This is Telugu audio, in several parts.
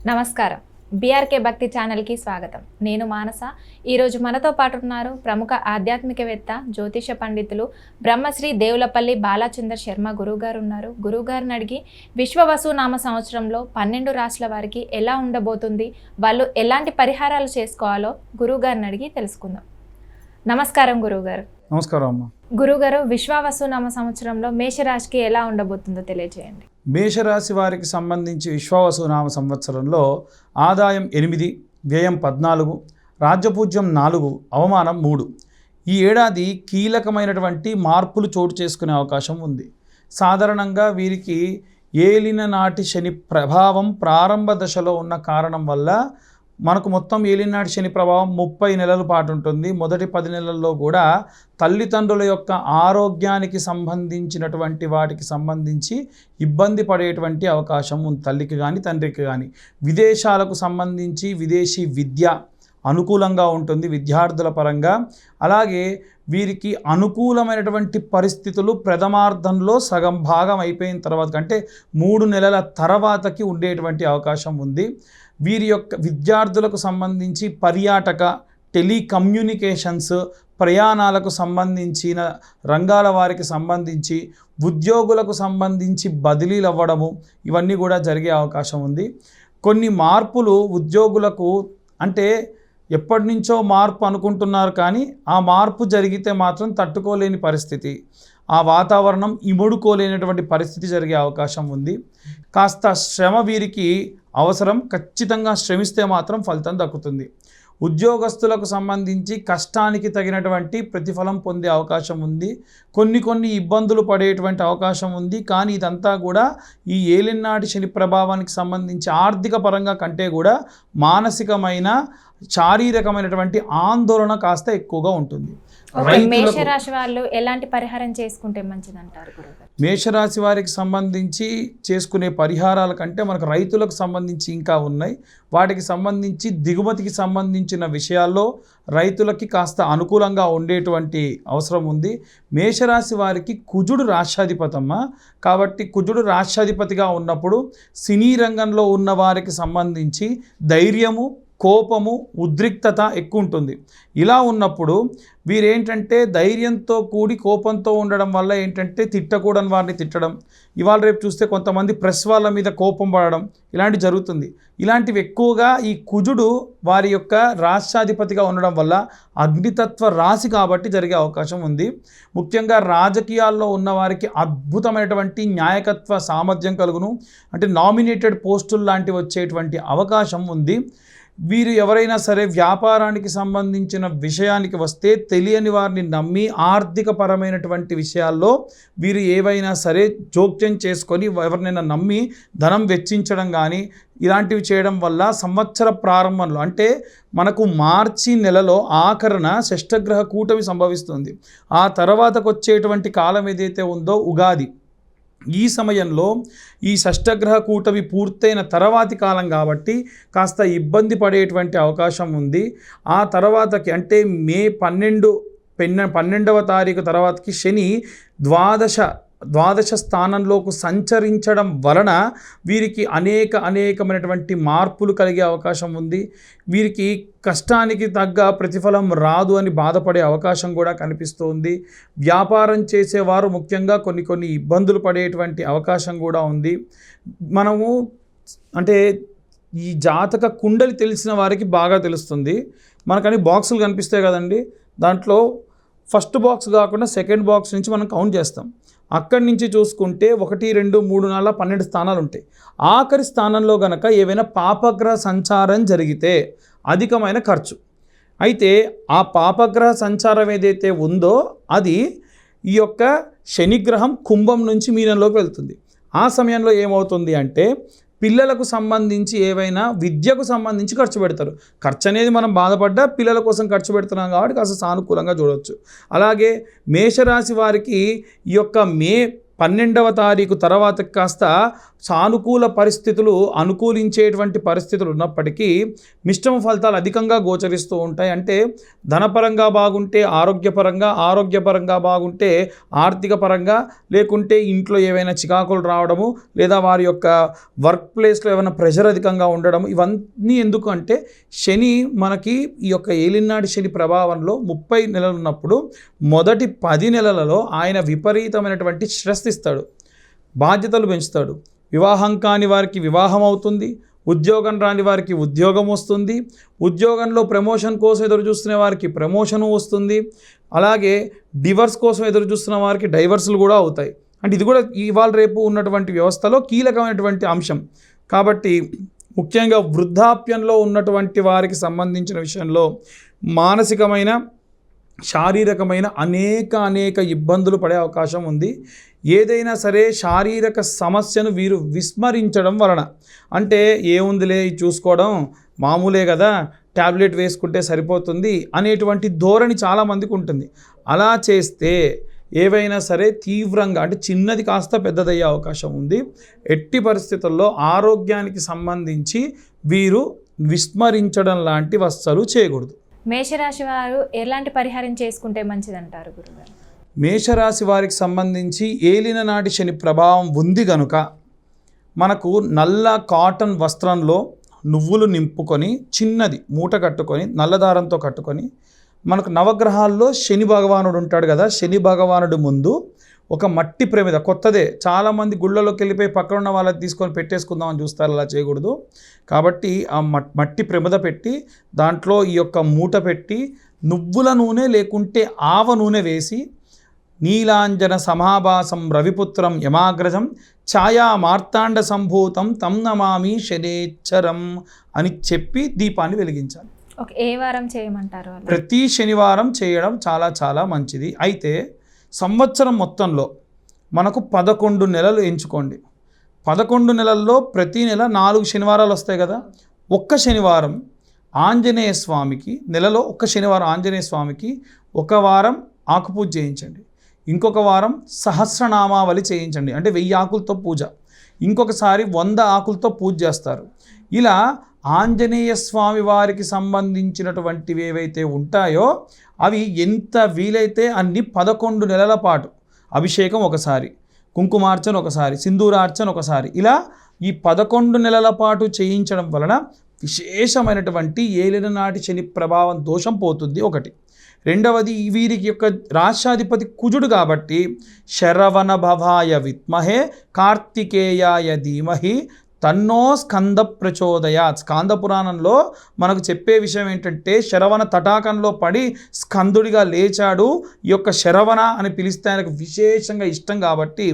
నమస్కారం. బీఆర్కే భక్తి ఛానల్కి స్వాగతం. నేను మానస. ఈరోజు మనతో పాటు ఉన్నారు ప్రముఖ ఆధ్యాత్మికవేత్త, జ్యోతిష పండితులు బ్రహ్మశ్రీ దేవులపల్లి బాలచందర్ శర్మ గురువుగారు ఉన్నారు. గురువుగారిని అడిగి విశ్వవసు నామ సంవత్సరంలో 12 రాశుల వారికి ఎలా ఉండబోతుంది, వాళ్ళు ఎలాంటి పరిహారాలు చేసుకోవాలో గురువుగారిని అడిగి తెలుసుకుందాం. నమస్కారం గురువుగారు. నమస్కారం అమ్మ. గురువుగారు, విశ్వవసు నామ సంవత్సరంలో మేషరాశికి ఎలా ఉండబోతుందో తెలియజేయండి. మేషరాశి వారికి సంబంధించి విశ్వవసు నామ సంవత్సరంలో ఆదాయం 8, వ్యయం 14, రాజ్యపూజ్యం 4, అవమానం 3. ఈ ఏడాది కీలకమైనటువంటి మార్పులు చోటు చేసుకునే అవకాశం ఉంది. సాధారణంగా వీరికి ఏలిన నాటి శని ప్రభావం ప్రారంభ దశలో ఉన్న కారణం వల్ల మనకు మొత్తం ఏలినాటి శని ప్రభావం 30 నెలల పాటు ఉంటుంది. మొదటి 10 నెలల్లో కూడా తల్లిదండ్రుల యొక్క ఆరోగ్యానికి సంబంధించినటువంటి వాటికి సంబంధించి ఇబ్బంది పడేటువంటి అవకాశం ఉంది, తల్లికి కానీ తండ్రికి కానీ. విదేశాలకు సంబంధించి విదేశీ విద్య అనుకూలంగా ఉంటుంది విద్యార్థుల పరంగా. అలాగే వీరికి అనుకూలమైనటువంటి పరిస్థితులు ప్రథమార్థంలో సగం భాగం అయిపోయిన తర్వాత కంటే 3 నెలల తర్వాతకి ఉండేటువంటి అవకాశం ఉంది. వీరి యొక్క విద్యార్థులకు సంబంధించి పర్యాటక, టెలికమ్యూనికేషన్స్, ప్రయాణాలకు సంబంధించిన రంగాల వారికి సంబంధించి, ఉద్యోగులకు సంబంధించి బదిలీలు అవ్వడము, ఇవన్నీ కూడా జరిగే అవకాశం ఉంది. కొన్ని మార్పులు ఉద్యోగులకు అంటే ఎప్పటి నుంచో మార్పు అనుకుంటున్నారు, కానీ ఆ మార్పు జరిగితే మాత్రం తట్టుకోలేని పరిస్థితి, ఆ వాతావరణం ఇముడుకోలేనటువంటి పరిస్థితి జరిగే అవకాశం ఉంది. కాస్త శ్రమ వీరికి అవసరం. ఖచ్చితంగా శ్రమిస్తే మాత్రం ఫలితం దక్కుతుంది. ఉద్యోగస్తులకు సంబంధించి కష్టానికి తగినటువంటి ప్రతిఫలం పొందే అవకాశం ఉంది. కొన్ని ఇబ్బందులు పడేటువంటి అవకాశం ఉంది. కానీ ఇదంతా కూడా ఈ ఏలినాటి శని ప్రభావానికి సంబంధించి ఆర్థిక పరంగా కంటే కూడా మానసికమైన, శారీరకమైనటువంటి ఆందోళన కాస్త ఎక్కువగా ఉంటుంది. మేషరాశి వాళ్ళు ఎలాంటి పరిహారం చేసుకుంటే మంచిది అంటారు గురుగారు? మేషరాశి వారికి సంబంధించి చేసుకునే పరిహారాల కంటే మనకు రైతులకు సంబంధించి ఇంకా ఉన్నాయి. వాటికి సంబంధించి దిగుమతికి సంబంధించిన విషయాల్లో రైతులకి కాస్త అనుకూలంగా ఉండేటువంటి అవసరం ఉంది. మేషరాశి వారికి కుజుడు రాష్ట్రాధిపతమ్మ, కాబట్టి కుజుడు రాష్ట్రాధిపతిగా ఉన్నప్పుడు సినీ రంగంలో ఉన్న వారికి సంబంధించి ధైర్యము, కోపము, ఉద్రిక్తత ఎక్కువ ఉంటుంది. ఇలా ఉన్నప్పుడు వీరేంటంటే ధైర్యంతో కూడి కోపంతో ఉండడం వల్ల ఏంటంటే తిట్టకూడని వారిని తిట్టడం, ఇవాళ రేపు చూస్తే కొంతమంది ప్రెస్ వాళ్ళ మీద కోపం పడడం, ఇలాంటివి జరుగుతుంది. ఇలాంటివి ఎక్కువగా ఈ కుజుడు వారి యొక్క రాష్ట్రాధిపతిగా ఉండడం వల్ల అగ్నితత్వ రాశి కాబట్టి జరిగే అవకాశం ఉంది. ముఖ్యంగా రాజకీయాల్లో ఉన్న వారికి అద్భుతమైనటువంటి న్యాయకత్వ సామర్థ్యం కలుగును, అంటే నామినేటెడ్ పోస్టులు లాంటివి వచ్చేటువంటి అవకాశం ఉంది. వీరు ఎవరైనా సరే వ్యాపారానికి సంబంధించిన విషయానికి వస్తే తెలియని వారిని నమ్మి ఆర్థిక పరమైనటువంటి విషయాల్లో వీరు ఏవైనా సరే జోక్యం చేసుకొని ఎవరినైనా నమ్మి ధనం వెచ్చించడం కానీ ఇలాంటివి చేయడం వల్ల సంవత్సర ప్రారంభంలో అంటే మనకు మార్చి నెలలో ఆఖరణ షష్ఠగ్రహ కూటమి సంభవిస్తుంది. ఆ తర్వాతకు వచ్చేటువంటి కాలం ఏదైతే ఉందో ఉగాది, ఈ సమయంలో ఈ షష్ఠగ్రహ కూటమి పూర్తయిన తర్వాతి కాలం కాబట్టి కాస్త ఇబ్బంది పడేటువంటి అవకాశం ఉంది. ఆ తర్వాతకి అంటే మే 12వ తారీఖు తర్వాతకి శని ద్వాదశ స్థానంలోకి సంచరించడం వలన వీరికి అనేకమైనటువంటి మార్పులు కలిగే అవకాశం ఉంది. వీరికి కష్టానికి తగ్గ ప్రతిఫలం రాదు అని బాధపడే అవకాశం కూడా కనిపిస్తుంది. వ్యాపారం చేసేవారు ముఖ్యంగా కొన్ని ఇబ్బందులు పడేటువంటి అవకాశం కూడా ఉంది. మనము అంటే ఈ జాతక కుండలి తెలిసిన వారికి బాగా తెలుస్తుంది. మనకని బాక్సులు కనిపిస్తాయి కదండి, దాంట్లో ఫస్ట్ బాక్స్ కాకుండా సెకండ్ బాక్స్ నుంచి మనం కౌంట్ చేస్తాం. అక్కడి నుంచి చూసుకుంటే 1, 2, 3, 4, 12 స్థానాలు ఉంటాయి. ఆఖరి స్థానంలో కనుక ఏవైనా పాపగ్రహ సంచారం జరిగితే అధికమైన ఖర్చు. అయితే ఆ పాపగ్రహ సంచారం ఏదైతే ఉందో అది ఈ యొక్క శనిగ్రహం కుంభం నుంచి మీనంలోకి వెళ్తుంది. ఆ సమయంలో ఏమవుతుంది అంటే పిల్లలకు సంబంధించి ఏవైనా విద్యకు సంబంధించి ఖర్చు పెడతారు. ఖర్చు అనేది మనం బాధపడ్డా పిల్లల కోసం ఖర్చు పెడుతున్నాం కాబట్టి కాస్త సానుకూలంగా చూడవచ్చు. అలాగే మేషరాశి వారికి ఈ యొక్క మే 12వ తారీఖు తర్వాత కాస్త సానుకూల పరిస్థితులు అనుకూలించేటువంటి పరిస్థితులు ఉన్నప్పటికీ మిశ్రమ ఫలితాలు అధికంగా గోచరిస్తూ ఉంటాయి. అంటే ధనపరంగా బాగుంటే ఆరోగ్యపరంగా, ఆరోగ్యపరంగా బాగుంటే ఆర్థిక పరంగా, లేకుంటే ఇంట్లో ఏవైనా చికాకులు రావడము, లేదా వారి యొక్క వర్క్ ప్లేస్లో ఏమైనా ప్రెషర్ అధికంగా ఉండడం, ఇవన్నీ ఎందుకు అంటే శని మనకి ఈ యొక్క ఏలినాటి శని ప్రభావంలో 30 నెలలు ఉన్నప్పుడు మొదటి 10 నెలలలో ఆయన విపరీతమైనటువంటి స్ట్రెస్ ఇస్తాడు, బాధ్యతలు పెంచుతాడు. వివాహం కాని వారికి వివాహం అవుతుంది, ఉద్యోగం రాని వారికి ఉద్యోగం వస్తుంది, ఉద్యోగంలో ప్రమోషన్ కోసం ఎదురు చూస్తున్న వారికి ప్రమోషన్ వస్తుంది, అలాగే డివర్స్ కోసం ఎదురు చూస్తున్న వారికి డైవర్సులు కూడా అవుతాయి. అంటే ఇది కూడా ఇవాళ రేపు ఉన్నటువంటి వ్యవస్థలో కీలకమైనటువంటి అంశం. కాబట్టి ముఖ్యంగా వృద్ధాప్యంలో ఉన్నటువంటి వారికి సంబంధించిన విషయంలో మానసికమైన, శారీరకమైన అనేక ఇబ్బందులు పడే అవకాశం ఉంది. ఏదైనా సరే శారీరక సమస్యను వీరు విస్మరించడం వలన, అంటే ఏముందిలే చూసుకోవడం మామూలే కదా, ట్యాబ్లెట్ వేసుకుంటే సరిపోతుంది అనేటువంటి ధోరణి చాలామందికి ఉంటుంది. అలా చేస్తే ఏవైనా సరే తీవ్రంగా, అంటే చిన్నది కాస్త పెద్దదయ్యే అవకాశం ఉంది. ఎట్టి పరిస్థితుల్లో ఆరోగ్యానికి సంబంధించి వీరు విస్మరించడం లాంటి వస్తువులు చేయకూడదు. మేషరాశి వారు ఎలాంటి పరిహారం చేసుకుంటే మంచిదంటారు గురుగారు? మేషరాశి వారికి సంబంధించి ఏలిన నాటి శని ప్రభావం ఉంది కనుక మనకు నల్ల కాటన్ వస్త్రంలో నువ్వులు నింపుకొని చిన్నది మూట కట్టుకొని నల్లదారంతో కట్టుకొని, మనకు నవగ్రహాల్లో శని భగవానుడు ఉంటాడు కదా, శని భగవానుడు ముందు ఒక మట్టి ప్రమిద కొత్తదే, చాలామంది గుళ్ళలోకి వెళ్ళిపోయి పక్కన ఉన్న వాళ్ళకి తీసుకొని పెట్టేసుకుందామని చూస్తారు, అలా చేయకూడదు. కాబట్టి ఆ మట్టి ప్రమిద పెట్టి దాంట్లో ఈ యొక్క మూట పెట్టి నువ్వుల నూనె లేకుంటే ఆవ నూనె వేసి నీలాంజన సమాభాసం రవిపుత్రం యమాగ్రజం ఛాయా మార్తాండ సంభూతం తం నమామి శనేచ్చరం అని చెప్పి దీపాన్ని వెలిగించాలి. ఓకే, ఏ వారం చేయమంటారు? ప్రతి శనివారం చేయడం చాలా మంచిది. అయితే సంవత్సరం మొత్తంలో మనకు 11 నెలలు ఎంచుకోండి. 11 నెలల్లో ప్రతి నెల 4 శనివారాలు వస్తాయి కదా. ఒక్క శనివారం ఆంజనేయ స్వామికి, నెలలో ఒక్క శనివారం ఆంజనేయ స్వామికి ఒక వారం ఆకుపూజ చేయించండి, ఇంకొక వారం సహస్రనామావళి చేయించండి, అంటే 1000 ఆకులతో పూజ, ఇంకొకసారి 100 ఆకులతో పూజ చేస్తారు. ఇలా ఆంజనేయ స్వామి వారికి సంబంధించినటువంటివి ఏవైతే ఉంటాయో అవి ఎంత వీలైతే అన్ని 11 నెలల పాటు, అభిషేకం ఒకసారి, కుంకుమార్చన ఒకసారి, సింధూరార్చన ఒకసారి, ఇలా ఈ 11 నెలల పాటు చేయించడం వలన విశేషమైనటువంటి ఏలిన నాటి శని ప్రభావం దోషం పోతుంది. ఒకటి. రెండవది, వీరికి యొక్క రాష్ట్రాధిపతి కుజుడు కాబట్టి శరవణ భవాయ విద్మహే కార్తికేయాయ ధీమహి తన్నో స్కంద ప్రచోదయాత్. స్కాంద పురాణంలో మనకు చెప్పే విషయం ఏంటంటే శరవణ తటాకంలో పడి స్కందుడిగా లేచాడు. ఈ యొక్క శరవణ అని పిలిస్తే ఆయనకు విశేషంగా ఇష్టం కాబట్టి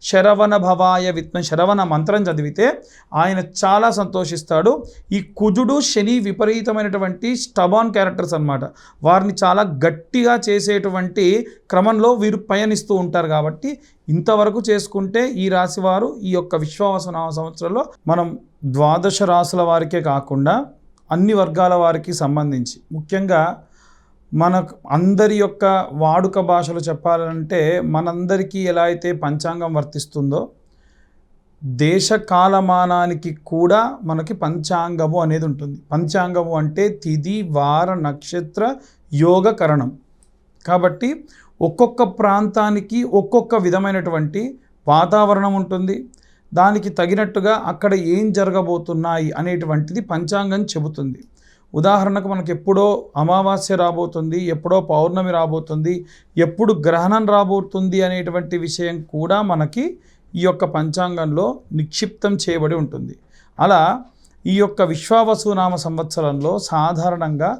శరవణ భవాయ విద్మ శరవణ మంత్రం చదివితే ఆయన చాలా సంతోషిస్తాడు. ఈ కుజుడు శని విపరీతమైనటువంటి స్టబాన్ క్యారెక్టర్స్ అన్నమాట. వారిని చాలా గట్టిగా చేసేటువంటి క్రమంలో వీరు పయనిస్తూ ఉంటారు. కాబట్టి ఇంతవరకు చేసుకుంటే ఈ రాశి వారు ఈ యొక్క విశ్వావసునామ సంవత్సరంలో మనం 12 రాశుల వారికే కాకుండా అన్ని వర్గాల వారికి సంబంధించి, ముఖ్యంగా మనకు అందరి యొక్క వాడుక భాషలు చెప్పాలంటే మనందరికీ ఎలా అయితే పంచాంగం వర్తిస్తుందో దేశ కాలమానానికి కూడా మనకి పంచాంగము అనేది ఉంటుంది. పంచాంగము అంటే తిథి, వార, నక్షత్ర, యోగ, కరణం. కాబట్టి ఒక్కొక్క ప్రాంతానికి ఒక్కొక్క విధమైనటువంటి వాతావరణం ఉంటుంది. దానికి తగినట్టుగా అక్కడ ఏం జరగబోతున్నాయి అనేటువంటిది పంచాంగం చెబుతుంది. ఉదాహరణకు మనకు ఎప్పుడో అమావాస్య రాబోతుంది, ఎప్పుడో పౌర్ణమి రాబోతుంది, ఎప్పుడు గ్రహణం రాబోతుంది అనేటువంటి విషయం కూడా మనకి ఈ యొక్క పంచాంగంలో నిక్షిప్తం చేయబడి ఉంటుంది. అలా ఈ యొక్క విశ్వావసునామ సంవత్సరంలో సాధారణంగా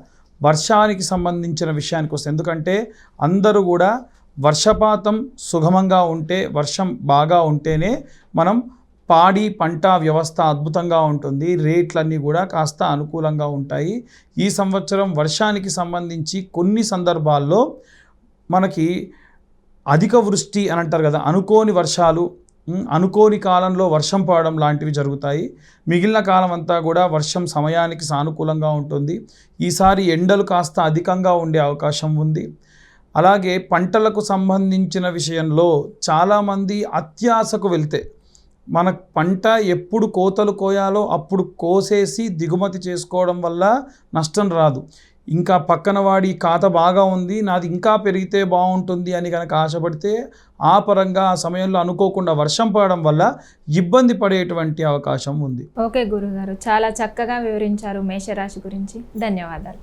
వర్షానికి సంబంధించిన విషయానికి వస్తే, ఎందుకంటే అందరూ కూడా వర్షపాతం సుగమంగా ఉంటే, వర్షం బాగా ఉంటేనే మనం పాడి పంట వ్యవస్థ అద్భుతంగా ఉంటుంది, రేట్లన్నీ కూడా కాస్త అనుకూలంగా ఉంటాయి. ఈ సంవత్సరం వర్షానికి సంబంధించి కొన్ని సందర్భాల్లో మనకి అధిక వృష్టి అని అంటారు కదా, అనుకోని వర్షాలు, అనుకోని కాలంలో వర్షం పడడం లాంటివి జరుగుతాయి. మిగిలిన కాలం అంతా కూడా వర్షం సమయానికి సానుకూలంగా ఉంటుంది. ఈసారి ఎండలు కాస్త అధికంగా ఉండే అవకాశం ఉంది. అలాగే పంటలకు సంబంధించిన విషయంలో చాలామంది అత్యాశకు వెళ్తే మన పంట ఎప్పుడు కోతలు కోయాలో అప్పుడు కోసేసి దిగుమతి చేసుకోవడం వల్ల నష్టం రాదు. ఇంకా పక్కన వాడి ఖాతా బాగా ఉంది, నాది ఇంకా పెరిగితే బాగుంటుంది అని కనుక ఆశపడితే ఆ పరంగా ఆ సమయంలో అనుకోకుండా వర్షం పడడం వల్ల ఇబ్బంది పడేటువంటి అవకాశం ఉంది. ఓకే గురుగారు, చాలా చక్కగా వివరించారు మేషరాశి గురించి. ధన్యవాదాలు.